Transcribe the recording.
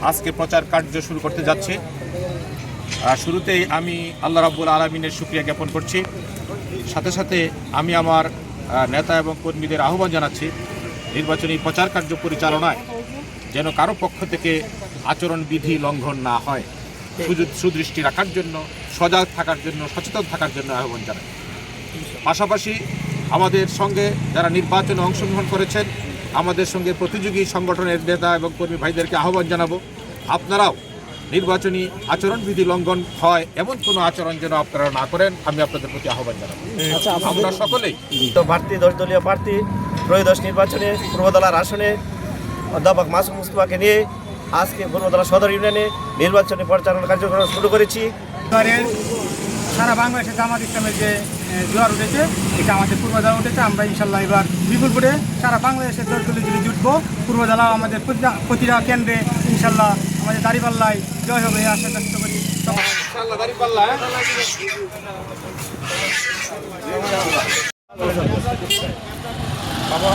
আজকে প্রচার কার্য শুরু করতে যাচ্ছে। শুরুতেই আমি আল্লাহ রাব্বুল আলামিনের শুকরিয়া জ্ঞাপন করছি। সাথে সাথে আমি আমার নেতা এবং কর্মীদের আহ্বান জানাচ্ছি, নির্বাচনী প্রচার কার্য পরিচালনায় যেন কারো পক্ষ থেকে আচরণবিধি লঙ্ঘন না হয়, সুদৃষ্টি রাখার জন্য, সজাগ থাকার জন্য, সচেতন থাকার জন্য আহ্বান জানাই। পাশাপাশি আমাদের সঙ্গে যারা নির্বাচনে অংশগ্রহণ করেছেন, আমাদের সঙ্গে প্রতিযোগী সংগঠনের নেতা এবং কর্মী ভাইদেরকে আহ্বান জানাবো, আপনারাও নির্বাচনী আচরণবিধি লঙ্ঘন হয় এমন কোনো আচরণ যেন আপনারা না করেন, আমি আপনাদের প্রতি আহ্বান জানাবো। আমরা সকলেই প্রার্থী 10 দলীয় প্রার্থী ত্রয়োদশ নির্বাচনে পূর্বদলার আসনে অধ্যাপক মাসুম মুস্তফাকে নিয়ে আজকে পূর্বদলা সদর ইউনিয়নে নির্বাচনী পরিচালনা কার্যক্রম শুরু করেছি। সারা বাংলাদেশে জামাত ইসলামের যে জোয়ার উঠেছে, এটা আমাদের পূর্বদলা উঠেছে। আমরা ইনশাল্লাহ এবার বিপুল করে সারা বাংলাদেশের 10 দলীয় যদি জুটবো, পূর্বদলা আমাদের প্রতিটা কেন্দ্রে ইনশাল্লাহ আমাদের দাঁড়িপাল্লায় জয় হবে এই আশা ব্যক্ত করি। বাবা